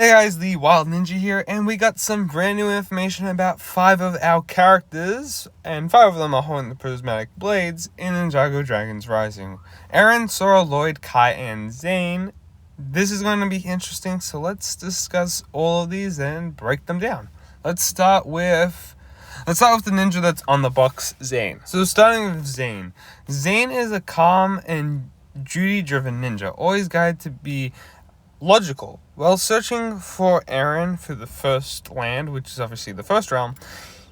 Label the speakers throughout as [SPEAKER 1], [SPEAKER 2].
[SPEAKER 1] Hey guys, the Wild Ninja here, and we got some brand new information about 5 of our characters, and 5 of them are holding the prismatic blades in Ninjago Dragons Rising. Eren, Sora, Lloyd, Kai, and Zane. This is going to be interesting, so let's discuss all of these and break them down. Let's start with the ninja that's on the box, Zane. So starting with Zane. Zane is a calm and duty-driven ninja, always guided to be logical. While searching for Eren for the first land, which is obviously the first realm,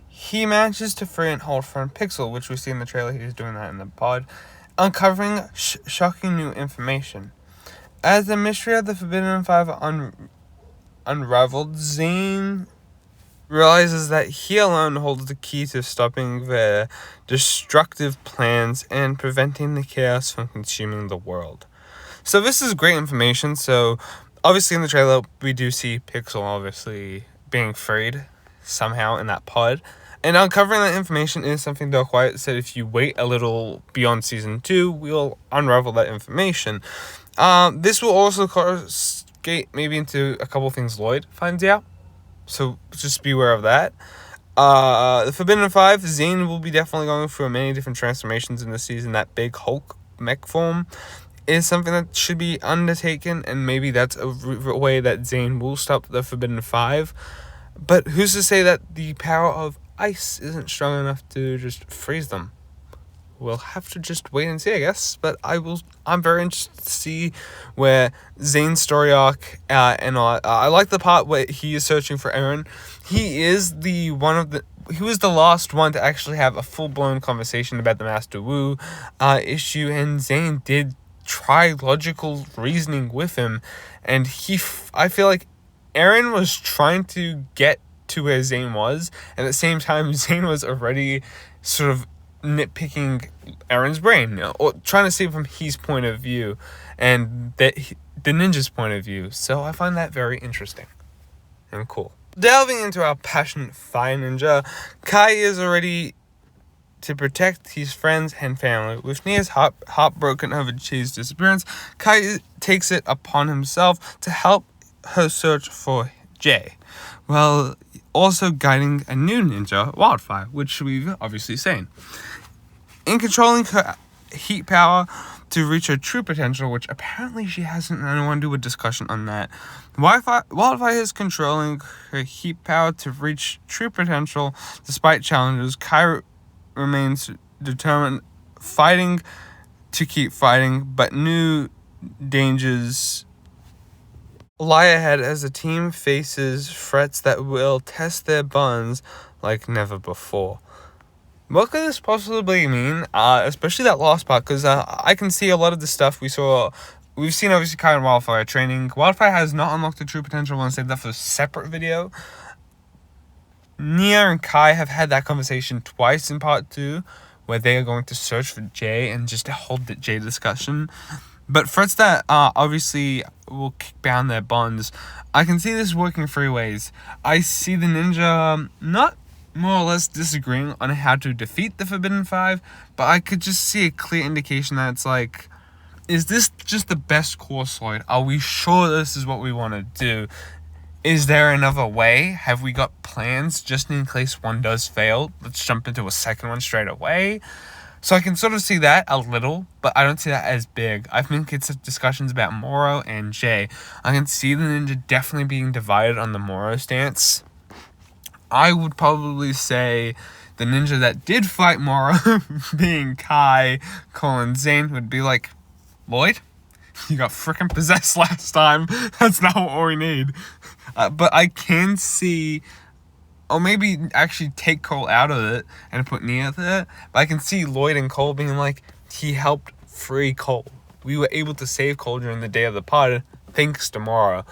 [SPEAKER 1] he manages to free and hold friend Pixel, which we see in the trailer. He's doing that in the pod, uncovering shocking new information. As the mystery of the Forbidden Five unraveled, Zane realizes that he alone holds the key to stopping their destructive plans and preventing the chaos from consuming the world. So this is great information. So obviously in the trailer we do see Pixel obviously being freed somehow in that pod. And uncovering that information is something Del Quiet said if you wait a little beyond Season 2, we'll unravel that information. This will also cascade maybe into a couple things Lloyd finds out. So just beware of that. The Forbidden Five, Zane will be definitely going through many different transformations in this season. That big Hulk mech form is something that should be undertaken, and maybe that's a way that Zane will stop the Forbidden Five. But who's to say that the power of ice isn't strong enough to just freeze them? We'll have to just wait and see, I guess. But I'm very interested to see where Zane's story arc and all. I like the part where he is searching for Eren. He was the last one to actually have a full-blown conversation about the Master Wu issue, and Zane did try logical reasoning with him, and I feel like Eren was trying to get to where Zane was, and at the same time Zane was already sort of nitpicking Eren's brain, or trying to see from his point of view and the ninja's point of view. So I find that very interesting and cool. Delving into our passionate fire ninja, Kai is already to protect his friends and family. With Nia's heartbroken over Chi's disappearance, Kai takes it upon himself to help her search for Jay, while also guiding a new ninja, Wildfire, which we've obviously seen. In controlling her heat power to reach her true potential, which apparently she hasn't, and I want to do a discussion on that. Wildfire is controlling her heat power to reach true potential despite challenges. Kai remains determined, fighting to keep fighting, but new dangers lie ahead as the team faces threats that will test their bonds like never before. What could this possibly mean? Especially that last part, because I can see a lot of the stuff we've seen obviously Kai and Wildfire training. Wildfire has not unlocked the true potential. I want to save that for a separate video. Nia and Kai have had that conversation twice in part 2, where they are going to search for Jay and just hold the Jay discussion. But threats that obviously will kick down their bonds. I can see this working 3 ways. I see the ninja not more or less disagreeing on how to defeat the Forbidden Five, but I could just see a clear indication that it's like, is this just the best course, Lloyd? Are we sure this is what we want to do? Is there another way? Have we got plans just in case one does fail? Let's jump into a second one straight away. So I can sort of see that a little, but I don't see that as big. I think it's discussions about Moro and Jay. I can see the ninja definitely being divided on the Moro stance. I would probably say the ninja that did fight Moro, being Kai, Colin, Zane, would be like, Lloyd, you got freaking possessed last time. That's not what we need. But I can see, or maybe actually take Cole out of it and put Nia there. But I can see Lloyd and Cole being like, he helped free Cole. We were able to save Cole during the day of the pod, thanks to Moro.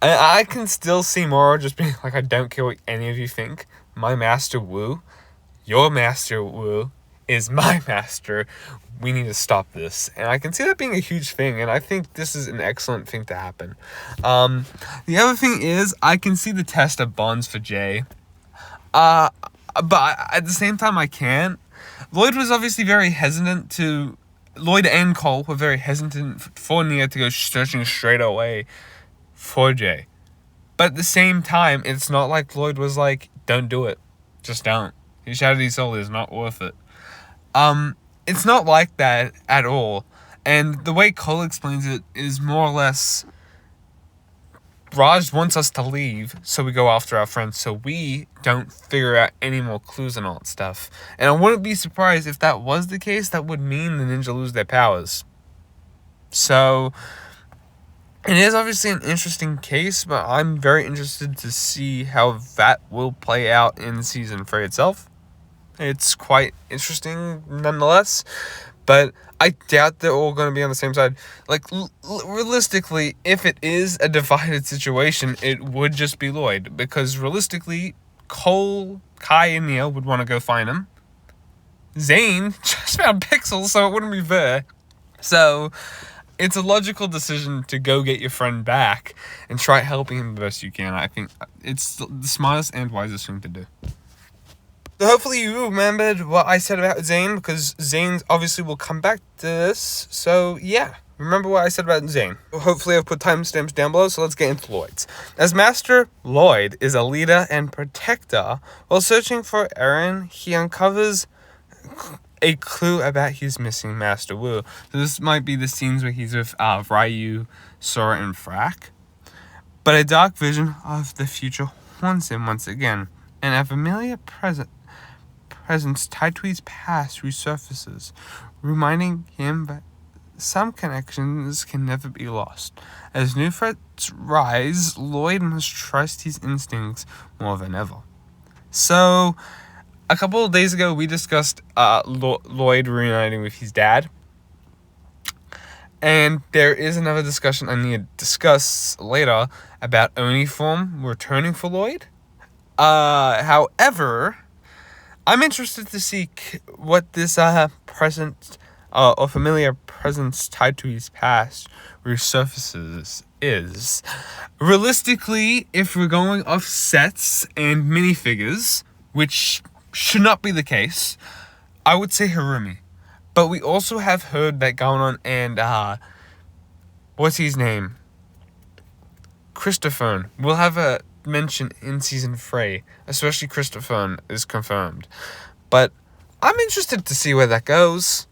[SPEAKER 1] And I can still see Moro just being like, I don't care what any of you think. My Master Wu, your Master Wu, is my master. We need to stop this. And I can see that being a huge thing, and I think this is an excellent thing to happen. The other thing is, I can see the test of bonds for Jay. But at the same time, I can't. Lloyd was obviously very hesitant to... Lloyd and Cole were very hesitant for Nia to go searching straight away for Jay. But at the same time, it's not like Lloyd was like, don't do it. Just don't. His Shadowy Soul is not worth it. It's not like that at all. And the way Cole explains it is more or less, Raj wants us to leave, so we go after our friends, so we don't figure out any more clues and all that stuff. And I wouldn't be surprised if that was the case. That would mean the ninja lose their powers. So it is obviously an interesting case, but I'm very interested to see how that will play out in season 3 itself. It's quite interesting nonetheless, but I doubt they're all going to be on the same side. Like, realistically, if it is a divided situation, it would just be Lloyd, because realistically, Cole, Kai, and Neil would want to go find him. Zane just found Pixel, so it wouldn't be fair. So it's a logical decision to go get your friend back and try helping him the best you can. I think it's the smartest and wisest thing to do. So hopefully you remembered what I said about Zane, because Zane obviously will come back to this. So yeah, remember what I said about Zane. Hopefully I've put timestamps down below, so let's get into Lloyd's. As Master, Lloyd is a leader and protector. While searching for Eren, he uncovers a clue about his missing Master Wu. So this might be the scenes where he's with Ryu, Sora, and Frak. But a dark vision of the future haunts him once again, and a familiar presence tied to his past resurfaces, reminding him that some connections can never be lost. As new threats rise, Lloyd must trust his instincts more than ever. So, a couple of days ago, we discussed Lloyd reuniting with his dad. And there is another discussion I need to discuss later about Oni form returning for Lloyd. However, I'm interested to see what this present or familiar presence tied to his past resurfaces is. Realistically, if we're going off sets and minifigures, which should not be the case, I would say Harumi. But we also have heard that going on, and what's his name? Christopher. We'll have a mention in season 3, especially Christopher is confirmed. But I'm interested to see where that goes.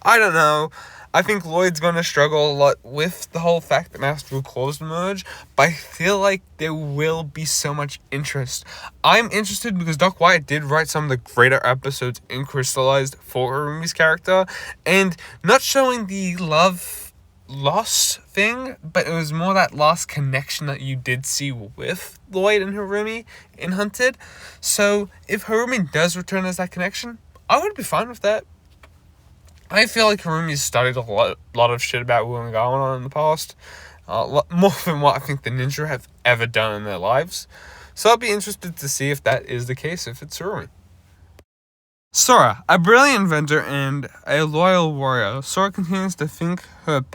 [SPEAKER 1] I don't know. I think Lloyd's going to struggle a lot with the whole fact that Master Wu Claws merge, but I feel like there will be so much interest. I'm interested because Doc Wyatt did write some of the greater episodes in Crystallized for Harumi's character, and not showing the love-loss thing, but it was more that lost connection that you did see with Lloyd and Harumi in Hunted. So if Harumi does return as that connection, I would be fine with that. I feel like Harumi's studied a lot of shit about Wu and Gawain in the past. More than what I think the ninja have ever done in their lives. So I'll be interested to see if that is the case, if it's Harumi. Sora, a brilliant inventor and a loyal warrior, Sora continues to think about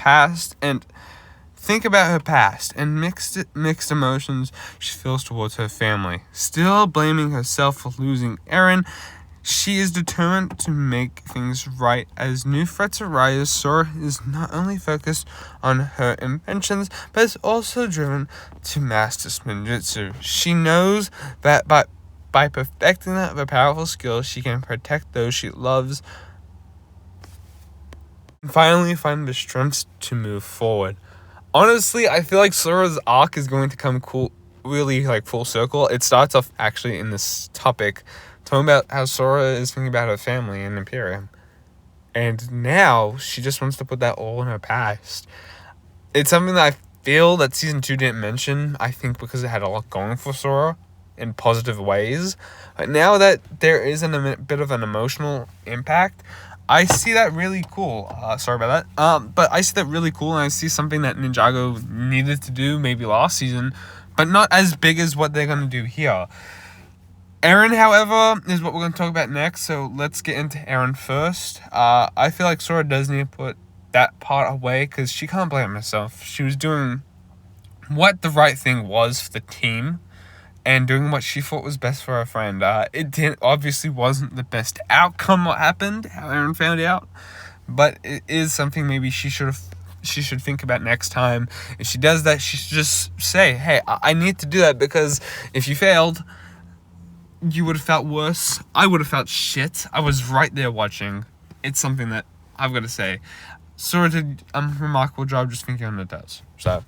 [SPEAKER 1] her past and mixed emotions she feels towards her family. Still blaming herself for losing Eren, she is determined to make things right. As new threats arise, Sora is not only focused on her inventions, but is also driven to master Spinjitzu. She knows that by perfecting the powerful skill, she can protect those she loves and finally find the strength to move forward. Honestly, I feel like Sora's arc is going to come really like full circle. It starts off actually in this topic talking about how Sora is thinking about her family and Imperium. And now she just wants to put that all in her past. It's something that I feel that season 2 didn't mention, I think because it had a lot going for Sora in positive ways. But now that there is a bit of an emotional impact, I see that really cool. Sorry about that. But I see that really cool, and I see something that Ninjago needed to do maybe last season, but not as big as what they're going to do here. Eren, however, is what we're going to talk about next, so let's get into Eren first. I feel like Sora does need to put that part away, because she can't blame herself. She was doing what the right thing was for the team, and doing what she thought was best for her friend. It obviously wasn't the best outcome what happened, how Eren found out, but it is something maybe she should have she should think about next time. If she does that, she should just say, hey, I need to do that, because if you failed, you would have felt worse. I would have felt shit. I was right there watching. It's something that I've got to say. Sora did a remarkable job just thinking on it does. So,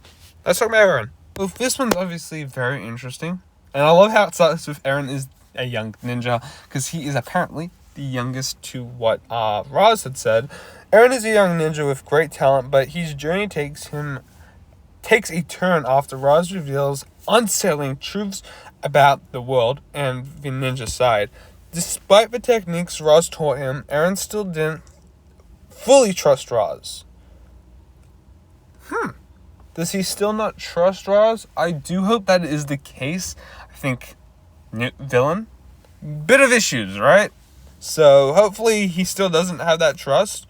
[SPEAKER 1] let's talk about Eren. Well, this one's obviously very interesting. And I love how it starts with Eren is a young ninja, because he is apparently the youngest to what Roz had said. Eren is a young ninja with great talent, but his journey takes a turn after Roz reveals unsettling truths about the world and the ninja side. Despite the techniques Roz taught him, Eren still didn't fully trust Roz. Does he still not trust Roz? I do hope that is the case. I think villain, bit of issues, right? So hopefully he still doesn't have that trust,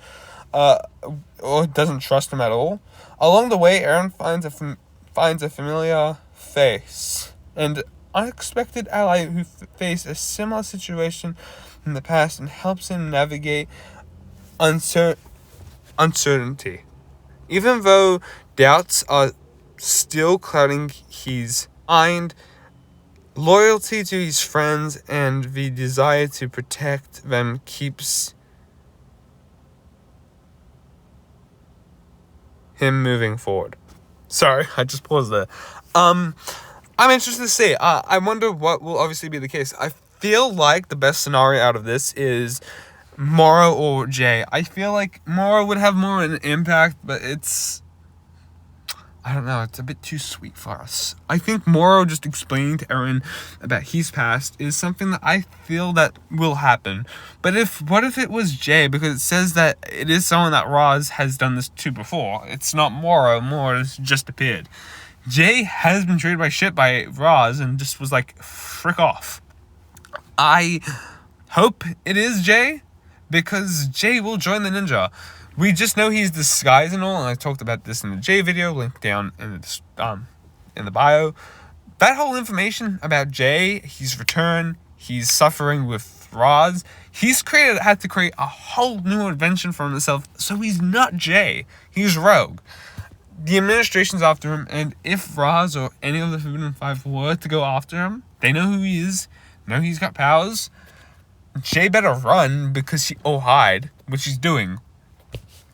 [SPEAKER 1] or doesn't trust him at all. Along the way, Eren finds a familiar face, and unexpected ally who faced a similar situation in the past, and helps him navigate uncertainty. Even though doubts are still clouding his mind, loyalty to his friends and the desire to protect them keeps him moving forward. Sorry, I just paused there. I'm interested to see. I wonder what will obviously be the case. I feel like the best scenario out of this is Moro or Jay. I feel like Moro would have more of an impact, but I don't know, it's a bit too sweet for us. I think Moro just explaining to Eren about his past is something that I feel that will happen. But what if it was Jay? Because it says that it is someone that Roz has done this to before. It's not Moro. Moro's just appeared. Jay has been treated by shit by Roz and just was like, frick off. I hope it is Jay, because Jay will join the ninja. We just know he's disguised and all, and I talked about this in the Jay video, linked down in the bio. That whole information about Jay, his return, he's suffering with Roz, had to create a whole new invention for himself, so he's not Jay, he's Rogue. The administration's after him, and if Roz or any of the Forbidden Five were to go after him, they know who he is, know he's got powers. Jay better run, or hide, which he's doing.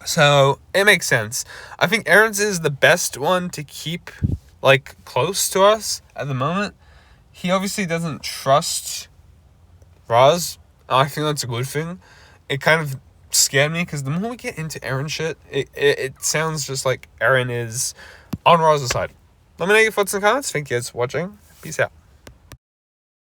[SPEAKER 1] So, it makes sense. I think Eren's is the best one to keep, close to us at the moment. He obviously doesn't trust Roz. I think that's a good thing. It kind of scared me, because the more we get into Eren shit, it sounds just like Eren is on Roz's side. Let me know your thoughts in the comments. Thank you guys for watching. Peace out.